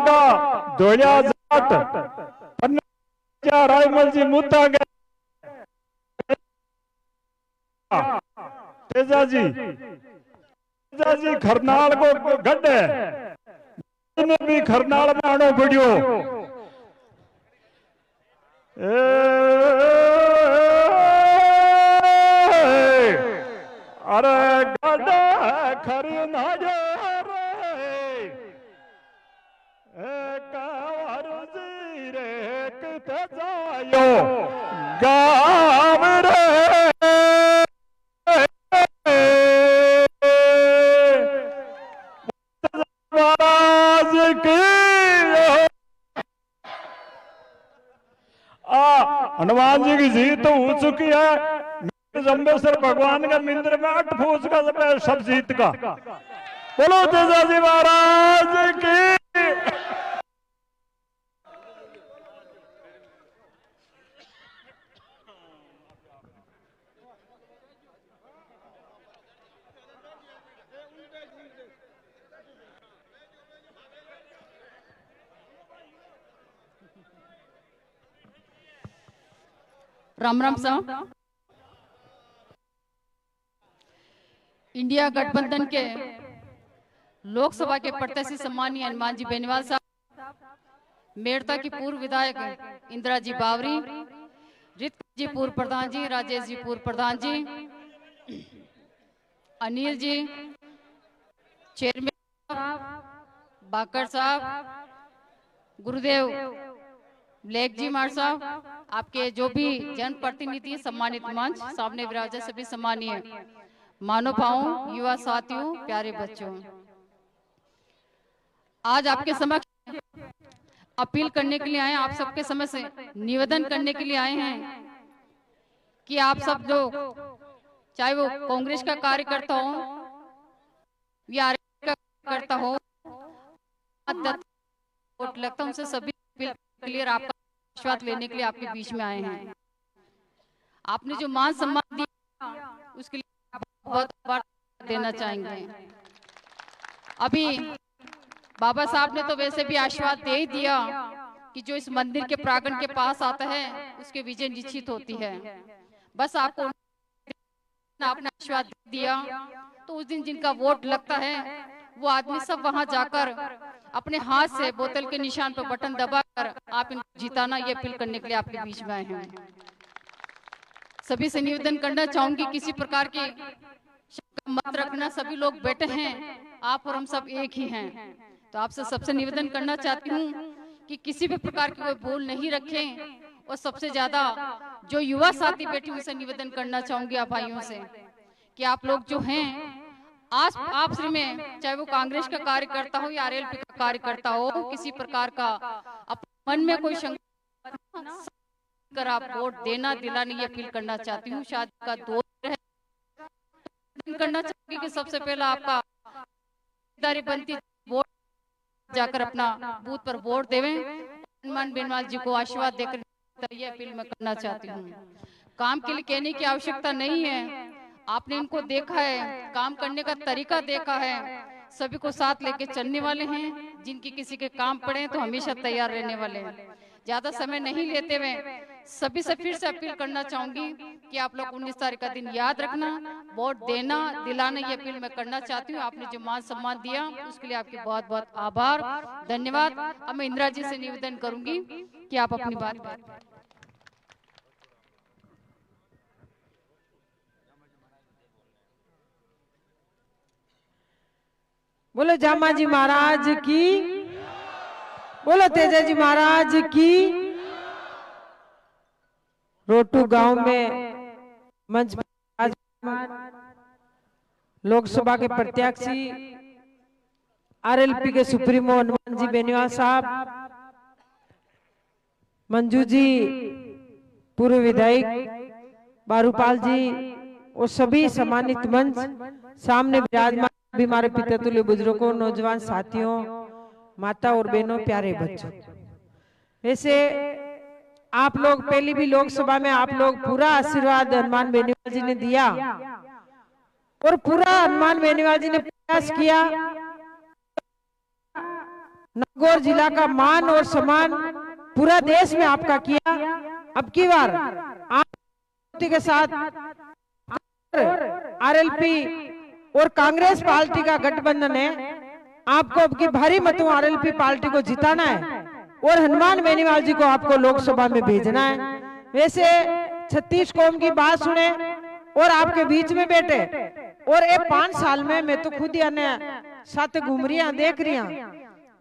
का धोलिया जाट रायमल जी मुद्दा गए तेजा जी खरनाल को गढ़ है ने भी खरनाल में आनो पड़ियो अरे गढ़ खरी ना जो जायो गाँव रे महाराज की हनुमान जी की जीत तो हो चुकी है जम्बेश्वर भगवान का मंदिर में 8 फूस का सब जीत का बोलो तेजा जी महाराज की राम राम साहब। इंडिया गठबंधन के लोकसभा के प्रत्याशी सम्मानीय हनुमान जी बेनीवाल साहब, मेड़ता की पूर्व विधायक इंदिरा जी बावरी, रित जी पूर्व प्रधान जी, राजेश जी पूर्व प्रधान जी, अनिल जी चेयरमैन, बाकर साहब, गुरुदेव ब्लैक जी मार साहब, आपके जो भी जनप्रतिनिधि, सम्मानित मंच, सामने विराजे सभी सम्मानीय मानवताओं, युवा साथियों, प्यारे बच्चों, आज आपके समक्ष अपील करने के लिए आए, आप सबके समय से निवेदन करने के लिए आए हैं कि आप सब लोग, चाहे वो कांग्रेस का कार्यकर्ता हो या आरएलपी का कार्यकर्ता हो, वोट लगता है, उनसे सभी क्लियर आपका आशीर्वाद लेने के लिए आपके बीच में आए हैं। आपने जो मान सम्मान दिया उसके लिए बहुत बहुत देना चाहेंगे। अभी बाबा साहब ने तो वैसे भी आशीर्वाद दे ही दिया कि जो इस मंदिर के प्रांगण के पास आता है उसकी विजय निश्चित होती है। बस आपको आपने आशीर्वाद दिया तो उस दिन जिनका वोट लगता है वो आदमी सब वहां जाकर अपने हाथ से बोतल के निशान पर बटन दबाकर आप इनको जिताना, ये अपील करने के लिए आपके बीच में आए हैं। सभी से निवेदन करना चाहूंगी, किसी प्रकार की मत रखना, सभी लोग बैठे हैं, आप और हम सब एक ही हैं। तो आपसे सबसे निवेदन करना चाहती हूँ कि किसी भी प्रकार की कोई भूल नहीं रखें, और सबसे ज्यादा जो युवा साथी बैठे उनसे निवेदन करना चाहूंगी आप भाइयों से कि आप लोग जो हैं आपस में, चाहे वो कांग्रेस का कार्यकर्ता हो या आरएलपी का कार्यकर्ता हो, किसी प्रकार का अपने मन में कोई शंका कर आप वोट देना दिलाने की अपील करना चाहती हूँ। शादी का दौर है, करना चाहूंगी कि सबसे पहला आपका जिम्मेदारी बनती वोट जाकर अपना बूथ पर वोट देवें। हनुमान बेनीवाल जी को आशीर्वाद देकर ये अपील मैं करना चाहती हूँ। काम के लिए कहने की आवश्यकता नहीं है, आपने इनको देखा है, काम करने का तरीका देखा है, सभी को साथ लेके चलने वाले हैं, जिनकी किसी के काम पड़े तो हमेशा तैयार रहने वाले हैं। ज्यादा समय नहीं लेते हुए सभी से फिर से अपील करना चाहूंगी कि आप लोग 19 तारीख का दिन याद रखना, वोट देना दिलाना, ये अपील मैं करना चाहती हूँ। आपने जो मान सम्मान दिया उसके लिए आपके बहुत बहुत आभार, धन्यवाद। अब मैं इंदिरा जी से निवेदन करूंगी कि आप अपनी बात करें। बोलो जामा जी महाराज की, बोलो तेजा जी महाराज की। रोटू गांव में मंच लोकसभा के प्रत्याशी आरएलपी के सुप्रीमो हनुमान जी बेनीवाल साहब, मंजू जी पूर्व विधायक बारूपाल जी और सभी सम्मानित मंच, सामने विराजमान भी हमारे पिता तुल्य बुजुर्गों, नौजवान साथियों, माता और बहनों, प्यारे बच्चों। वैसे आप लोग पहली भी लोकसभा में आप लोग पूरा आशीर्वाद हनुमान बेनीवाल जी ने दिया और पूरा हनुमान बेनीवाल जी ने प्रयास किया नागौर जिला का मान और सम्मान पूरा देश में आपका किया। अब की बार आप के साथ आरएलपी और कांग्रेस पार्टी का गठबंधन है। आपको अब की भारी मतों आरएलपी पार्टी को जिताना है और हनुमान बेनीवाल जी को आपको लोकसभा में भेजना है। वैसे 36 कौम की बात सुने और आपके बीच में बैठे, और ये 5 साल में मैं तो खुद ही साथ घूम रही हूं, देख रही हूं।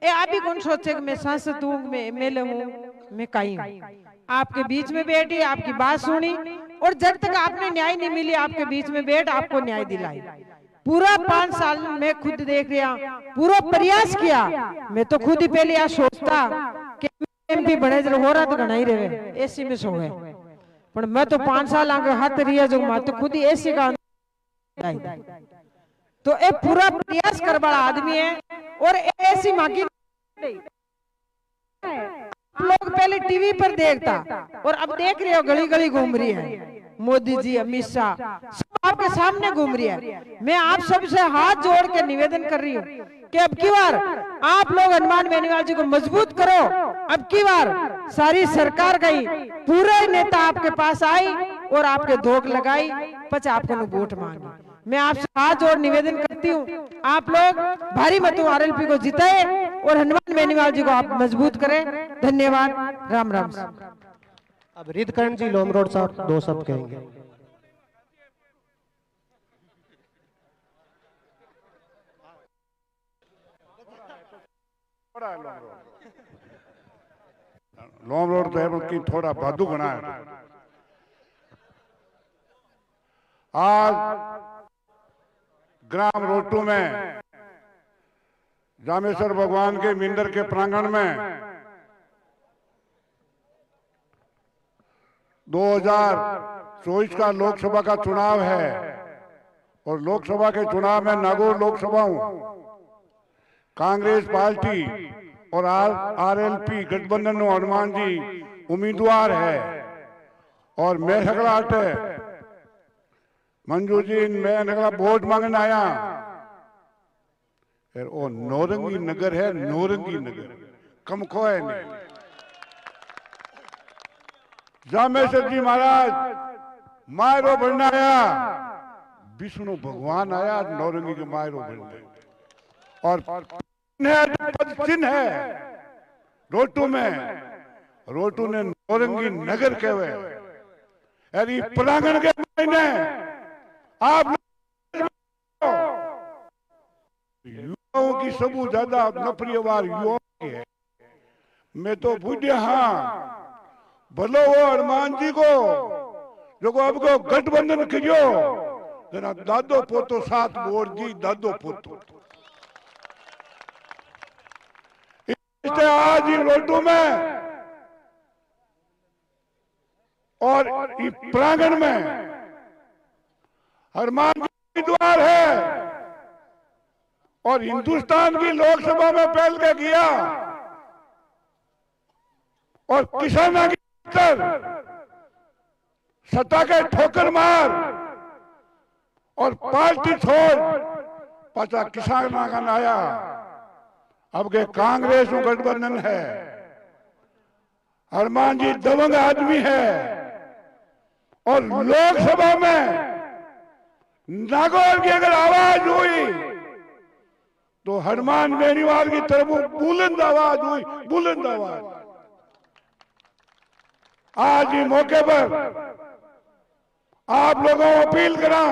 ये अभी कौन सोचे कि मैं सांसद हूं, मैं एमएलए हूं, मैं कहीं हूं। आपके बीच में बैठी, आपकी बात सुनी, और जब तक आपने न्याय नहीं मिली आपके बीच में बैठ आपको न्याय दिलाई। पूरा 5 साल मैं खुद देख रहा, पूरा प्रयास किया। मैं तो खुद ही पहले यह सोचता कि एमपी बने हो रहा तो घना ही रहे, एसी में सो गए, पर मैं तो 5 साल आगे हाथ रिया जो मैं तो खुद ही एसी का तो एक पूरा प्रयास कर बड़ा आदमी है। और ऐसी मांगी लोग पहले टीवी पर देखता और अब देख रहे हो गली गली घूम रही है। मोदी जी, अमित शाह सब आपके सामने घूम रही है। मैं आप सबसे हाथ जोड़ के निवेदन कर रही हूँ कि अब की बार आप लोग हनुमान बेनीवाल जी को मजबूत करो। अब की बार सारी सरकार गई, पूरे नेता आपके पास आई और आपके धोख लगाई, पच आपको वोट मांगी। मैं आपसे हाथ जोड़ निवेदन करती हूँ, आप लोग भारी मतों आरएलपी को जिताए और हनुमान बेनीवाल जी को आप मजबूत करें। धन्यवाद। राम राम। अब रिदकरण जी लोमरोड साहब 2 शब्द कहेंगे। लोमरोड तो है कि थोड़ा बादू बना है। आज ग्राम रोटू में जामेश्वर भगवान के मंदिर के प्रांगण में 2024 का लोकसभा का चुनाव है और लोकसभा के चुनाव में नागौर लोकसभा कांग्रेस पार्टी और आरएलपी गठबंधन हनुमान जी उम्मीदवार है और मैं हगलाट मंजू जी मैं नगला वोट मांगने आया। फिर वो नौरंगी नगर है, नौरंगी नगर कम खो है नहीं। जामेश्वर जी महाराज मायरो बनने आया, विष्णु भगवान आया नौरंगी के मायरो बनने, और चिन्ह है रोटू में, रोटू ने नौरंगी नगर कहवे। अरे प्रांगण के महीने आप युवाओं की सबू ज्यादा नफरी वार युवाओं की है। मैं तो बुढ़े हाँ भलो वो हनुमान जी को जो को अब को गठबंधन करियो जना दादो पोतो साथ वोट दी दादो पोतो। इसलिए आज ही रोटू में और प्रांगण में हनुमान जी द्वार है और हिंदुस्तान की लोकसभा में पहल के किया और किसानों की सत्ता के ठोकर मार और पार्टी छोड़ पचा किसानों का आया। अब के कांग्रेस में गठबंधन है, हनुमान जी दबंग आदमी है और लोकसभा में नागौर की अगर आवाज हुई तो हनुमान बेनीवाल की तरफ बुलंद आवाज हुई, बुलंद आवाज। आज ही मौके पर आप लोगों को अपील करा,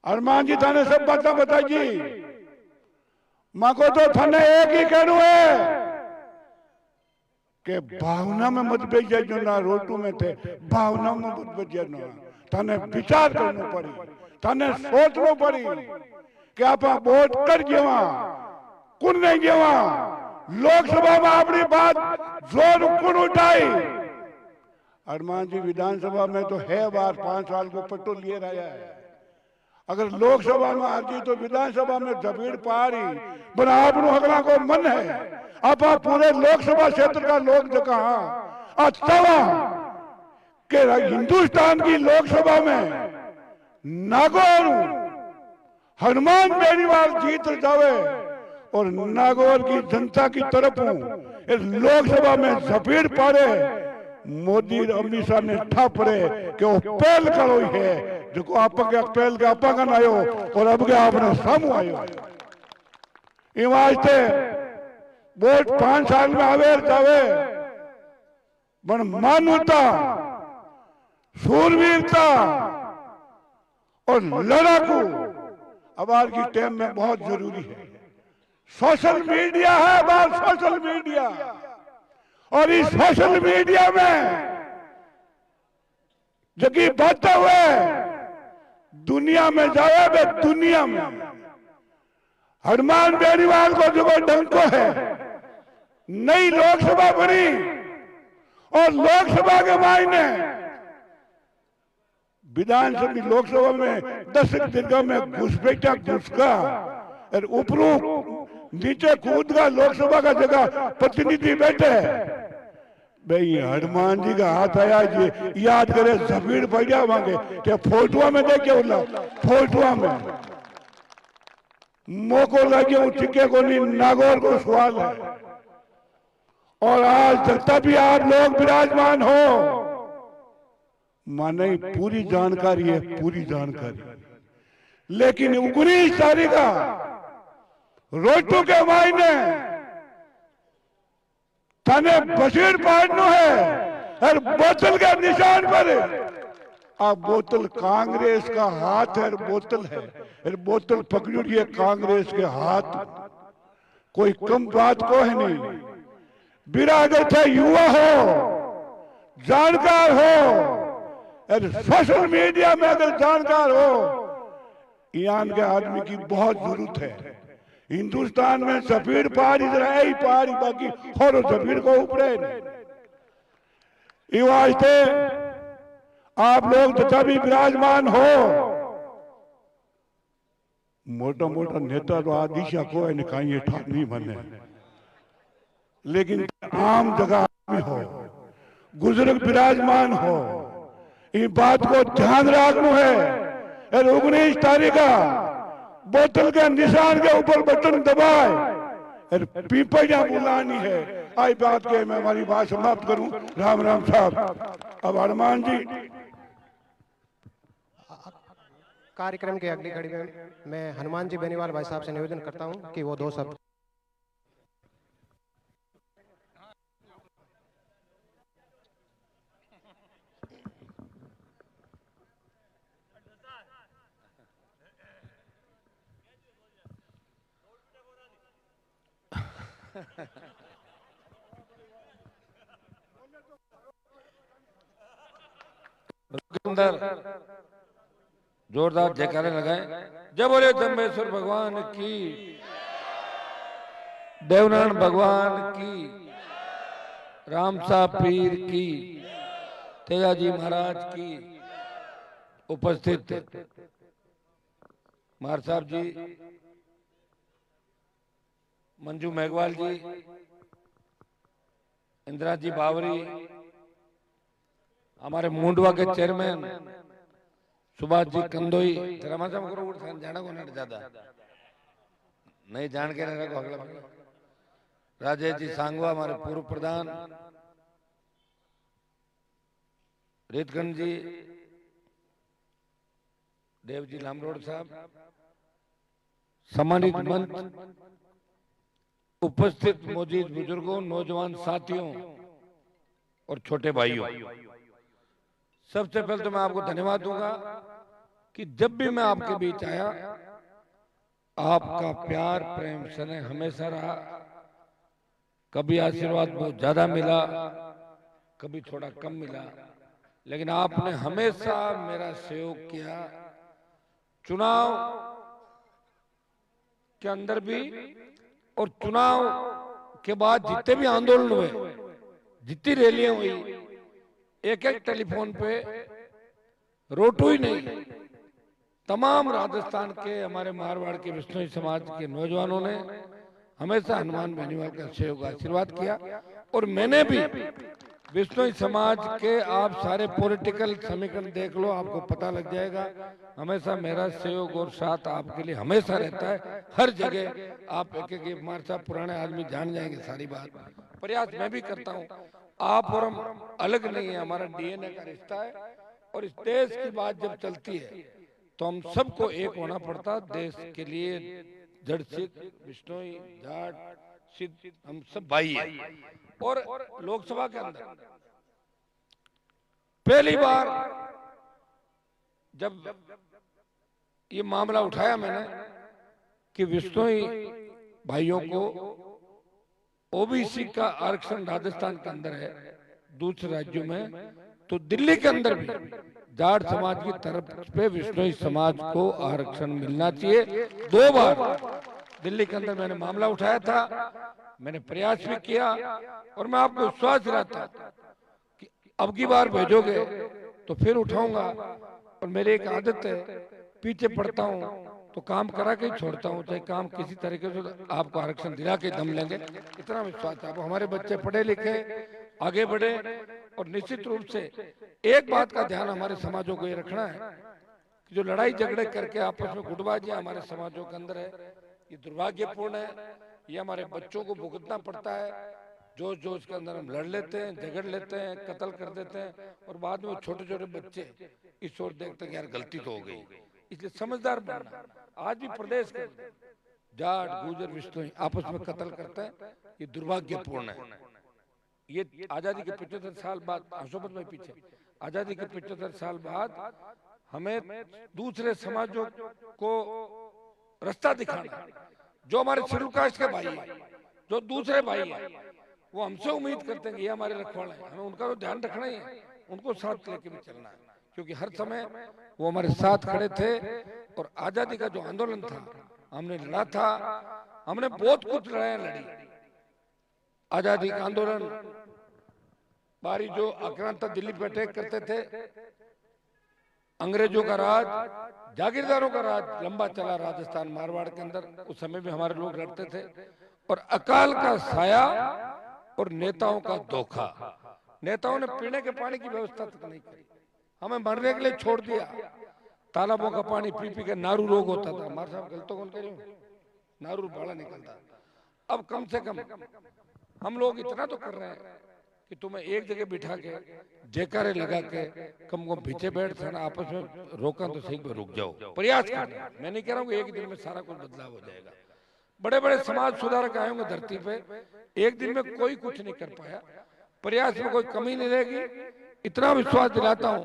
हनुमान जी थाने सब बातें बताई, मां को तो थाने एक ही कहना है कि भावना में मत बेच जाओ ना, रोटू में थे भावना में मत बेच जाओ, थाने विचार करना पड़ी, थाने सोचना पड़ी कि आप वोट कर जेवा कुन नहीं जेवा। लोकसभा में अपनी बात जोर कुन उठाई। हनुमान जी विधानसभा में तो है बार 5 साल को पट्टो लिए रहा है, अगर लोकसभा में हार गई तो विधानसभा में जबीर पा रही बना हगला को मन है। आप पूरे लोकसभा क्षेत्र का लोग जो कहा अच्छा कि हिंदुस्तान की लोकसभा में नागौर हनुमान बेनीवाल जीत जावे और नागौर की जनता की तरफ हूं। इस लोकसभा में जफीर पाड़े मोदी और अमित शाह ने ठा पड़े कि वो पहल करो है जो आप पहल के आपा का आयो और अब के आपने सामू आयो। इन वास्ते वोट 5 साल में आवे जावे पण मानवता, सूरवीरता और लड़ाकू अब आज की टाइम में बहुत जरूरी है। सोशल मीडिया है, बात सोशल मीडिया, और इस सोशल मीडिया में जगी बातें हुए दुनिया में जाए वे दुनिया में हनुमान बेनीवाल को जो डंको है। नई लोकसभा बनी और लोकसभा के मायने विधानसभा लोकसभा में 10 जगह में घुसपैठा घुसका और ऊपरू नीचे कूद का लोकसभा का जगह प्रतिनिधि बैठे भाई हनुमान जी का हाथ आया जी याद करे जमीन बढ़िया मांगे क्या फोटुआ में देखे बोला फोटुआ में मोको लगे चिके को नहीं नागौर को सवाल है। और आज तक भी आप लोग विराजमान हो माने पूरी जानकारी है, पूरी जानकारी, लेकिन 19 तारीख का रोटू के मायने थाने बशीर पाड़नो है और बोतल के निशान पर अब बोतल कांग्रेस का हाथ है, बोतल है और बोतल पकड़ी है कांग्रेस के हाथ। कोई कम बात को है नहीं। बिरादर थे युवा हो, जानकार हो और सोशल मीडिया में अगर जानकार हो, ईरान के आदमी की बहुत जरूरत है। हिंदुस्तान में सफीर पहाड़ी ही पहाड़ी बाकी और सफीर को ऊपरे ये वास्ते आप लोग तथा भी विराजमान हो। मोटा मोटा नेता तो आदिशा को है कहीं ठाक नहीं बने, लेकिन आम जगह आदमी हो, बुजुर्ग विराजमान हो, इन बात को ध्यान रखना है। और 19 तारीख का बोतल के निशान के ऊपर बटन दबाए और पीपैया बुलानी है। आई बात के मैं हमारी बात समाप्त करूं। राम राम साहब। अब हनुमान जी कार्यक्रम के अगली घड़ी में मैं हनुमान जी बेनीवाल भाई साहब से निवेदन करता हूं कि वो 2 शब्द अंदर जोरदार जयकारे लगाए। जय बोले जम्बेश्वर भगवान की, देवनारायण भगवान की, राम साहब पीर की, तेजाजी महाराज की, उपस्थित मार साहब जी, मंजू मेघवाल जी, इंदिरा जी बावरी, हमारे मुंडवा के चेयरमैन सुभाष जी कंदोई, जाना को ना ज्यादा नहीं जान के रखो अगला। राजेश जी सांगवा हमारे पूर्व प्रधान, रेतगंज जी, देव जी लामरोड साहब, सम्मानित मंच, उपस्थित मौजूद बुजुर्गों, नौजवान साथियों और छोटे भाइयों, सबसे पहले तो मैं आपको धन्यवाद दूंगा कि जब भी मैं आपके बीच आया आपका प्यार प्रेम स्नेह हमेशा रहा। कभी आशीर्वाद बहुत ज्यादा मिला, कभी थोड़ा कम मिला, लेकिन आपने हमेशा मेरा सहयोग किया। चुनाव के अंदर भी और चुनाव के बाद जितने भी आंदोलन हुए, जितनी रैलियां हुई, एक एक टेलीफोन पे रोटू ही नहीं, तमाम राजस्थान के हमारे मारवाड़ के विष्णु समाज के नौजवानों ने हमेशा हनुमान बेनीवाल का सहयोग आशीर्वाद किया। और मैंने भी विश्नोई समाज के आप सारे पॉलिटिकल समीकरण देख लो, आपको पता लग जाएगा। हमेशा मेरा सहयोग और साथ आपके लिए हमेशा रहता है, हर जगह। आप एक एक हमारे साथ पुराने आदमी जान जाएंगे सारी बात। प्रयास मैं भी करता हूँ, आप और हम अलग नहीं है, हमारा डीएनए का रिश्ता है। और इस देश की बात जब चलती है तो हम सबको एक होना पड़ता देश के लिए। जड़ सिख, विश्नोई, जाट, सिद्ध, हम सब भाई हैं। और लोकसभा के अंदर पहली बार जब ये मामला उठाया मैंने कि विश्नोई भाइयों को ओबीसी का आरक्षण राजस्थान के अंदर है, दूसरे राज्यों में, तो दिल्ली के अंदर भी जाट समाज की तरफ पे विश्नोई समाज को आरक्षण मिलना चाहिए। 2 बार दिल्ली के अंदर मैंने मामला उठाया था, मैंने प्रयास भी किया। और मैं आपको विश्वास दिलाता कि अब की बार भेजोगे तो फिर उठाऊंगा। और मेरी एक आदत है, पीछे पड़ता हूँ तो काम करा के ही छोड़ता हूँ, चाहे काम किसी तरीके से आपको आरक्षण दिला के दम लेंगे, इतना विश्वास है। अब हमारे बच्चे पढ़े लिखे आगे बढ़े। और निश्चित रूप से एक बात का ध्यान हमारे समाजों को ये रखना है कि जो लड़ाई झगड़े करके आपस में गुटबाजियां हमारे समाजों के अंदर है, ये दुर्भाग्यपूर्ण है। ये हमारे बच्चों को भुगतना पड़ता है। जोश जोश के अंदर हम लड़ लेते हैं, झगड़ लेते हैं, कत्ल कर देते हैं, और बाद में छोटे छोटे बच्चे इस ओर देखते हैं यार गलती तो हो गई। इसलिए समझदार बनना। आज भी प्रदेश के जाट, गुर्जर, विश्नोई आपस में कत्ल करते हैं, ये दुर्भाग्यपूर्ण है। ये आजादी के 75 साल बाद, अशोक भाई पीछे, आजादी के 75 साल बाद हमें दूसरे समाजों को रास्ता दिखाना। जो हमारे शेड्यूल कास्ट के भाई हैं, जो दूसरे भाई हैं, वो हमसे उम्मीद करते हैं कि ये हमारे रखवाले हैं, हमें उनका तो ध्यान रखना ही है, उनको साथ लेके भी चलना है। क्योंकि हर समय वो हमारे साथ खड़े थे। और आजादी का जो आंदोलन था, हमने लड़ा था, हमने बहुत कुछ लड़ाई लड़ी। आजादी का आंदोलन, बारी जो आक्रांता दिल्ली पे अटैक करते थे, अंग्रेजों का राज, जागीरदारों का राज लंबा चला राजस्थान मारवाड़ के अंदर, उस समय भी हमारे लोग लड़ते थे। और अकाल का साया और नेताओं का धोखा, नेताओं ने पीने के पानी की व्यवस्था तक नहीं की, हमें मरने के लिए छोड़ दिया। तालाबों का पानी पी पी के नारू रोग होता था। हमारे साहब गलतों कौन कह रहे हो, नारू बड़ा निकलता। अब कम से कम हम लोग इतना तो कर रहे हैं कि तुम्हें एक जगह बिठा के जयकारे लगा के कम को पीछे बैठ जाना, आपस में रोका तो सही, रुक जाओ, प्रयास करना। मैं नहीं कह रहा हूँ कि एक दिन में सारा कुछ बदलाव हो जाएगा। बड़े बड़े समाज सुधारक आए होंगे धरती पे, एक दिन में कोई कुछ नहीं कर पाया। प्रयास में कोई कमी नहीं रहेगी। इतना विश्वास दिलाता हूँ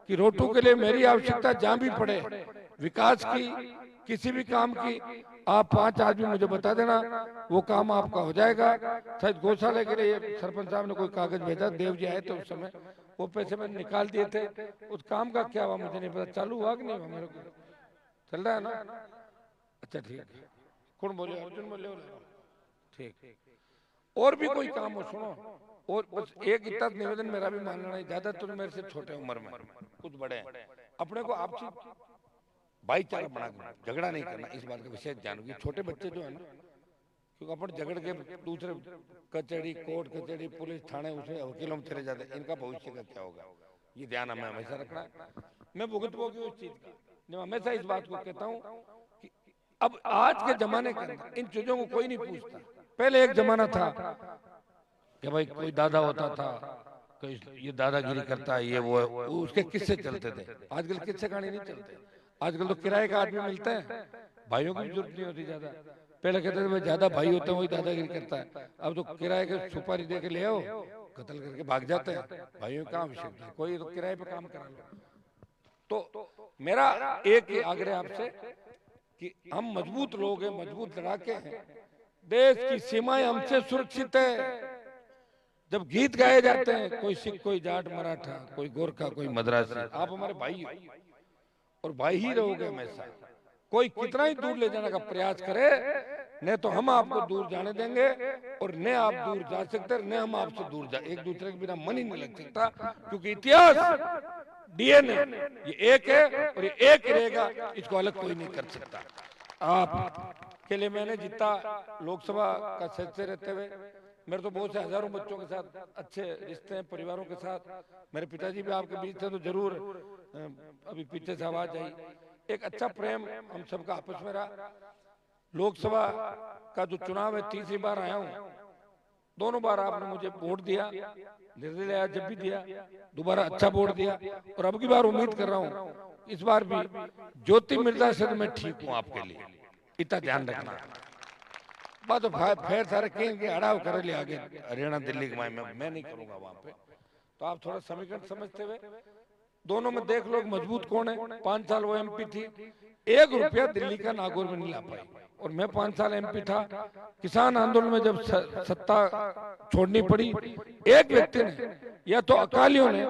कि रोटू के लिए मेरी आवश्यकता जहां भी पड़े, विकास की, किसी भी काम की, आप 5 आदमी मुझे बता देना, वो काम आपका हो जाएगा। शायद गौशाला के लिए सरपंच साहब ने कोई कागज भेजा, देव जी आए थे उस समय, वो पैसे मैंने निकाल दिए थे। उस काम का क्या हुआ मुझे नहीं पता, चालू हुआ कि नहीं हुआ, मेरे को चल रहा है ना। अच्छा ठीक है, कौन बोले, अर्जुन बोले, ठीक। और भी कोई काम हो सुनो। और बस एक इतना निवेदन मेरा भी मानना नहीं, ज्यादा तो मेरे से छोटे उम्र में, कुछ बड़े हैं, अपने को आपसी भाईचारा बना कर झगड़ा नहीं करना, इस बात का विशेष ध्यान। छोटे बच्चे जो है ना, क्योंकि अपन झगड़ के दूसरे कचहरी, कोर्ट कचहरी, पुलिस थाने, उसे वकीलों में चले जाते हैं, इनका भविष्य का क्या होगा, ये ध्यान हमें हमेशा रखना है। मैं भुगत भोगी उस चीज का, मैं हमेशा इस बात को कहता हूँ कि अब आज के जमाने के अंदर इन चीजों को कोई नहीं पूछता। पहले एक जमाना था कि भाई कोई दादा होता था, कोई ये दादागिरी करता है, ये वो है, उसके किस्से चलते थे। आजकल किस्से कहानी नहीं चलते, आजकल तो किराए का आदमी मिलता है, भाइयों की जरूरत नहीं होती ज्यादा। पहले कहते थे भाई ज्यादा भाई होता है वही दादागिरी करता है, अब तो किराए के सुपारी दे के ले आओ, कत्ल करके भाग जाते हैं। भाइयों का आवश्यकता है, कोई तो किराए पे काम करा लो। तो मेरा एक आग्रह आपसे कि हम मजबूत लोग हैं, मजबूत लड़ाके हैं, देश की सीमाएं हमसे सुरक्षित है। जब गीत गाए जाते हैं, कोई सिख, कोई जाट, मराठा, कोई गोरखा, कोई मद्रासी, आप हमारे भाई हो और भाई ही रहोगे हमेशा। कोई कितना ही दूर ले जाने का प्रयास करे, न तो हम आपको दूर जाने देंगे और न आप दूर जा सकते, न हम आपसे दूर जा, एक दूसरे के बिना मन ही नहीं लग सकता। क्योंकि इतिहास, डीएनए ये एक है और ये एक रहेगा, इसको अलग कोई नहीं कर सकता। आप के लिए मैंने जितना लोकसभा का सदस्य रहते हुए मेरे तो बहुत से हजारों बच्चों के साथ अच्छे रिश्ते हैं, परिवारों के साथ। मेरे पिताजी भी आपके बीच थे तो जरूर अभी पीछे से आवाज आई। एक अच्छा प्रेम हम सबका आपस में रहा। लोकसभा का जो चुनाव है, तीसरी बार आया हूँ, दोनों बार आपने मुझे वोट दिया, निर्दलीय आया जब भी दिया, दोबारा अच्छा वोट दिया। और अब की बार उम्मीद कर रहा हूँ इस बार भी ज्योति मिर्जा से तो मैं ठीक हूँ आपके लिए, इतना ध्यान रखना। बात तो फिर सारे के अड़ाव कर लिया आगे हरियाणा दिल्ली के मैं नहीं करूंगा वहां पे। तो आप थोड़ा समीकरण समझते हुए दोनों में देख लो मजबूत कौन है। 5 साल वो एमपी थी, 1 रुपया दिल्ली का नागौर में नहीं ला पाई, और मैं 5 साल एमपी था। किसान आंदोलन में जब सत्ता छोड़नी पड़ी, एक व्यक्ति ने या तो अकालियों ने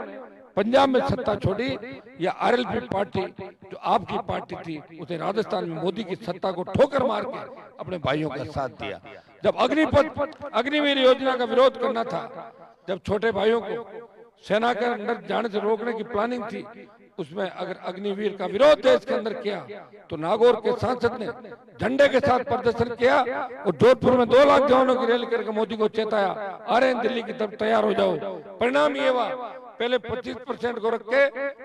पंजाब में सत्ता छोड़ी, या आरएलपी पार्टी जो आपकी पार्टी थी उसने राजस्थान में मोदी की सत्ता को ठोकर मार के अपने भाइयों का साथ दिया। जब अग्निवीर योजना का विरोध करना था, जब छोटे भाइयों को सेना के अंदर जाने से रोकने की प्लानिंग थी, उसमें अगर अग्निवीर का विरोध देश के अंदर किया तो नागौर के सांसद ने झंडे के साथ प्रदर्शन किया और जोधपुर में 2 लाख जवानों की रैली करके मोदी को चेताया, आ रहे हैं दिल्ली की तरफ, तैयार हो जाओ। परिणाम ये हुआ, पहले 25% को रख के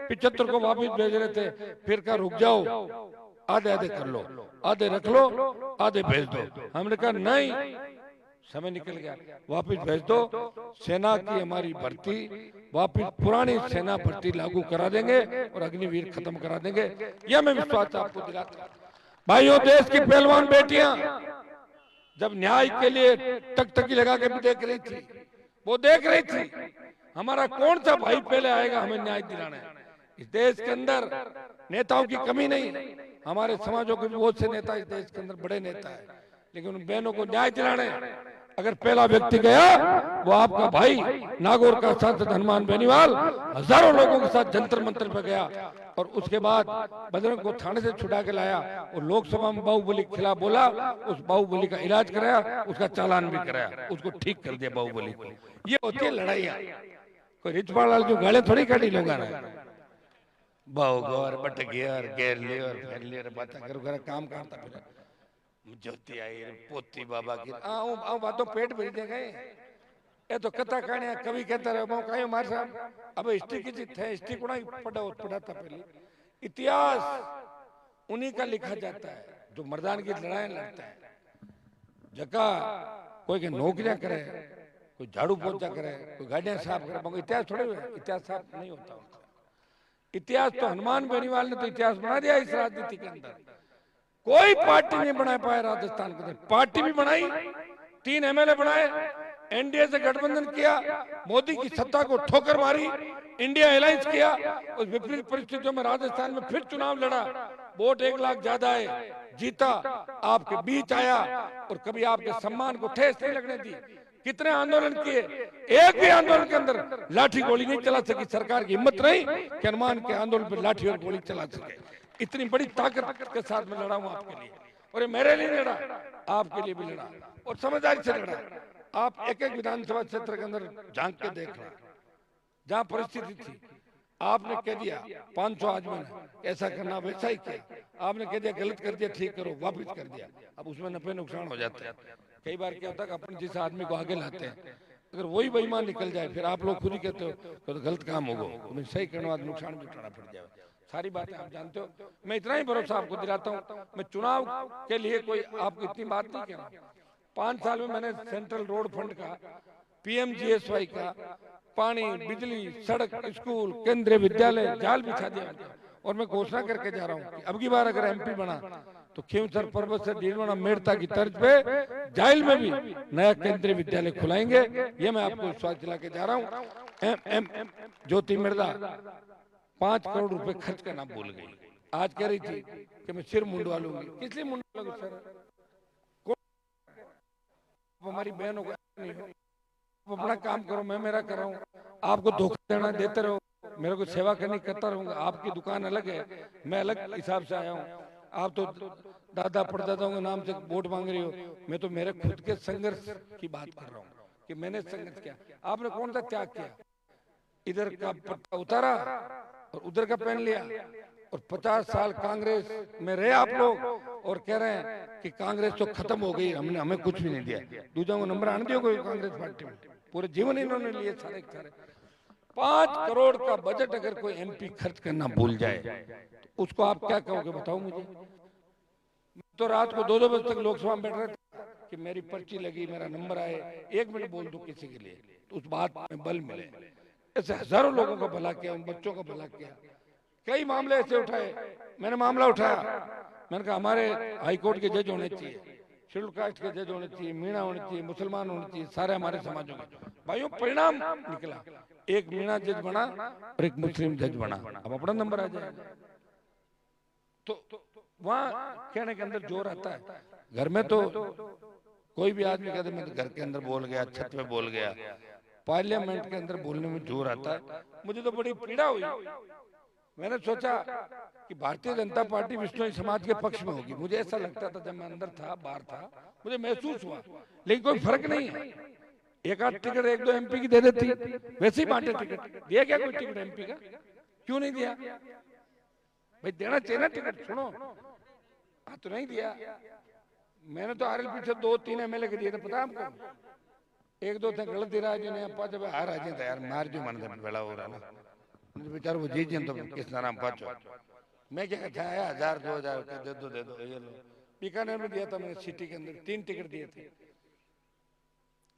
75 को वापिस भेज रहे थे, फिर कहा रुक जाओ, आधे आधे कर लो, आधे रख लो, आधे भेज दो। हमने कहा नहीं, समय निकल गया, वापिस भेज दो। सेना की हमारी भर्ती वापिस पुरानी सेना भर्ती लागू करा देंगे और अग्निवीर खत्म करा देंगे, यह मैं विश्वास आपको दिलाता हूं। भाइयों, देश की पहलवान बेटियां जब न्याय के लिए टकटकी लगा के भी देख रही थी, वो देख रही थी हमारा कौन सा भाई पहले आएगा हमें न्याय दिलाने। इस देश के अंदर नेताओं की कमी नहीं, हमारे समाजों के भी बहुत से नेता इस देश के अंदर बड़े नेता है, लेकिन उन बहनों को न्याय दिलाने अगर पहला व्यक्ति गया वो आपका भाई नागौर का सांसद हनुमान बेनीवाल हजारों लोगों के साथ जंतर मंतर पे गया, और उसके बाद बजरंग को थाने से छुड़ा के लाया और लोकसभा में बाहुबली के खिलाफ बोला, उस बाहुबली का इलाज कराया, उसका चालान भी कराया, उसको ठीक कर दिया बाहुबली को। ये होती है लड़ाइयाँ, कोई रिचपाल लाल जो गाले थोड़ी काटी लोगा ना, बाहु गौर बट गियर गेर लियर फेर लियर बात करो, काम करता फिर ज्योति आई पोती बाबा की आओ बातों पेट भर दे गए। ये तो कथा कहानियां कभी कहता रहे बहु कहीं मार साहब अब हिस्ट्री की चीज है, हिस्ट्री को पढ़ा था पहले। इतिहास उन्हीं का लिखा जाता है जो मर्दान की लड़ाई लड़ता है। जगह कोई के नौकरियां करे, कोई झाड़ू पोछा करे, कोई गाड़ियां साफ करे, मगर इतिहास थोड़े हुए, इतिहास साफ नहीं होता उनका। इतिहास तो हनुमान बेनीवाल ने तो इतिहास बना दिया इस राजनीति के अंदर। कोई पार्टी नहीं बना पाया राजस्थान के अंदर, पार्टी भी बनाई, 3 एमएलए बनाए, एनडीए से गठबंधन किया, मोदी की सत्ता को ठोकर मारी, इंडिया अलायंस किया। उस विपरीत परिस्थितियों में राजस्थान में फिर चुनाव लड़ा, वोट 1 लाख ज्यादा है, जीता, आपके बीच आया और कभी आपके सम्मान को ठेस नहीं लगने दी। कितने आंदोलन किए, एक भी आंदोलन के अंदर लाठी गोली नहीं चला सकी सरकार की हिम्मत नहीं कि हनुमान के आंदोलन पर लाठी और गोली चला सके। इतनी बड़ी ताकत के साथ मैं लड़ा हूं आपके लिए, और ये मेरे लिए लड़ा, आपके लिए भी लड़ा और समझदारी से लड़ा। आप एक एक विधानसभा क्षेत्र के अंदर झांक के देखना, जहां परिस्थिति थी आपने कह दिया 500 आदमी ने ऐसा करना वैसा ही किया, आपने कह दिया गलत कर दिया ठीक करो, वापिस कर दिया। अब उसमें नफे नुकसान हो जाते हैं। कई बार क्या होता है अपन जिस आदमी को आगे लाते हैं अगर वही बेईमान निकल जाए, फिर आप लोग खुद ही कहते हो तो गलत काम होगा, तुम्हें सही करने बाद नुकसान भी उठाना पड़ जाए। सारी बातें आप जानते हो। मैं इतना ही भरोसा आपको दिलाता हूँ, मैं चुनाव के लिए कोई आपको इतनी बात नहीं कह रहा। 5 साल में मैंने सेंट्रल रोड फंड का, पीएमजीएसवाई का, पानी, बिजली, सड़क, स्कूल, केंद्रीय विद्यालय जाल बिछा दिया। और मैं घोषणा करके जा रहा हूँ कि अब की बार अगर एमपी बना तो खींवसर पर्वत से डीडवाना मेड़ता की तर्ज पे जाइल में भी नया केंद्रीय विद्यालय खुलाएंगे। ये मैं आपको विश्वास दिला के जा रहा हूँ। ज्योति मिर्जा 5 करोड़ रुपए खर्च करना भूल गई। आज कह रही थी कि मैं सिर मुंडवा लूंगी, किस लिए मुंडवा लूंगी सर? हमारी बहनों को नहीं हो, अपना काम करो, मैं मेरा कर रहा हूँ, आपको धोखा देना देते रहो, मेरे को सेवा करनी करता रहूंगा। आपकी दुकान अलग है, मैं अलग हिसाब से आया हूँ। आप तो दादा परदादाओं के नाम से वोट मांग रही हो, मैं तो मेरे खुद के संघर्ष की बात कर रहा हूँ कि मैंने संघर्ष किया। आपने कौन सा त्याग किया? इधर का पट्टा उतारा और उधर का पहन लिया और 50 साल कांग्रेस में रहे आप लोग और कह रहे हैं कि कांग्रेस तो खत्म हो गई, हमने हमें कुछ भी नहीं दिया। दूसरा को नंबर आने दियो कोई कांग्रेस पार्टी में, पूरे जीवन इन्होंने लिए सारे के सारे। 5 करोड़ का बजट अगर कोई एमपी खर्च करना भूल जाए तो उसको आप क्या कहोगे, बताओ मुझे। तो रात को 2-2 बजे तक लोकसभा में बैठ रहे थे कि मेरी पर्ची लगी, मेरा नंबर आए, 1 मिनट बोल दूं किसी के लिए तो उस बात में बल मिले। ऐसे हजारों लोगों का भला किया, उन बच्चों का भला किया। कई मामले ऐसे उठाए, मैंने मामला उठाया, मैंने कहा हमारे हाई कोर्ट के जज होने चाहिए, शेड्यूल कास्ट के जज होने चाहिए, मीणा होने चाहिए, मुसलमान होने चाहिए, सारे हमारे समाजों के। भाइयों परिणाम निकला, एक मीणा जज बना और एक मुस्लिम जज बना, अब अपना नंबर आ जाएगा। तो वहाँ कहने के अंदर जोर आता है। घर में तो कोई भी आदमी कहते मैं तो घर के अंदर बोल गया, छत पे बोल गया, पार्लियामेंट के अंदर बोलने में जोर आता है। मुझे तो बड़ी पीड़ा हुई, मैंने सोचा कि भारतीय जनता पार्टी विश्नोई समाज के पक्ष में होगी। मुझे ऐसा लगता था जब मैं अंदर था, बाहर था, मुझे महसूस हुआ, लेकिन कोई फर्क नहीं है। एक आध टिकट 1-2 एमपी की दे देती, वैसे ही बांटे टिकट। दिया क्या कोई टिकट एमपी का? क्यों नहीं दिया भाई? देना चाहिए ना टिकट। सुनो, हाँ तो नहीं दिया। मैंने तो आरएलपी से 2-3 एमएलए के दिए थे, पता है आपको? 1-2 थे गलत इराजे ने, अपा जब हार आ जाए यार मार जो मन बेड़ा हो रहा ना बेचारा वो जीत तो किस नाम पाचो। मैं क्या कहता है 1000-2000 दे दो ये लो। बीकानेर में दिया था मैंने, सिटी के अंदर 3 टिकट दिए थे।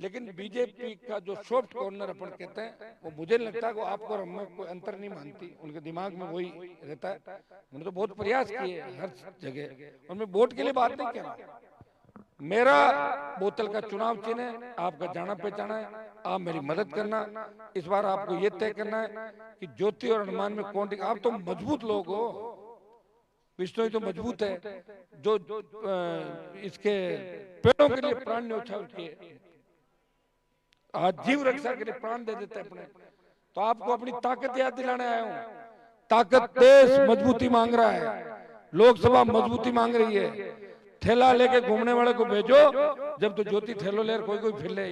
लेकिन बीजेपी का जो सॉफ्ट कॉर्नर अपन कहते हैं वो मुझे लगता है वो आपको और हमें कोई अंतर नहीं मानती, उनके दिमाग में वही रहता है। मैंने तो बहुत प्रयास किए हर जगह, और मैं वोट के लिए बात नहीं कर रहा। मेरा बोतल का चुनाव चिन्ह है, आपका जाना पहचाना है, आप मेरी मदद करना। इस बार आपको ये तय करना है कि ज्योति और हनुमान में कौन। आप तो मजबूत लोग हो, विष्णु तो मजबूत है, जो इसके पेड़ों के लिए प्राण न्यौछावर किए, आज जीव रक्षा के लिए प्राण दे देते अपने। तो आपको अपनी ताकत याद दिलाने आया हूँ। ताकत, देश मजबूती मांग रहा है, लोकसभा मजबूती मांग रही है। थैला लेके घूमने वाले को भेजो, जब तो ज्योति थैलो ले कोई फिर ले,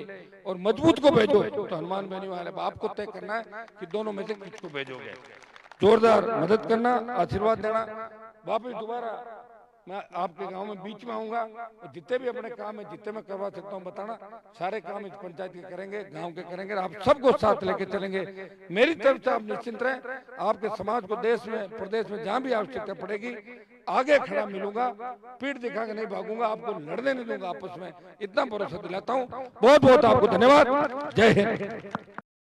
और मजबूत को भेजो तो हनुमान बेनीवाल। आपको तय करना है कि दोनों में से किसको भेजोगे। जोरदार मदद करना, आशीर्वाद देना। वापिस दोबारा मैं आपके गांव में बीच में आऊंगा, और जितने भी अपने काम है, जितने मैं करवा सकता हूं बताना। सारे काम इस पंचायत के करेंगे, गांव के करेंगे, आप सबको साथ लेके चलेंगे। मेरी तरफ से आप निश्चिंत रहें, आपके समाज को देश में प्रदेश में जहां भी आवश्यकता पड़ेगी आगे खड़ा मिलूंगा, पीठ दिखा के नहीं भागूंगा, आपको लड़ने नहीं दूंगा आपस में, इतना भरोसा दिलाता हूं। बहुत बहुत आपको धन्यवाद। जय हिंद।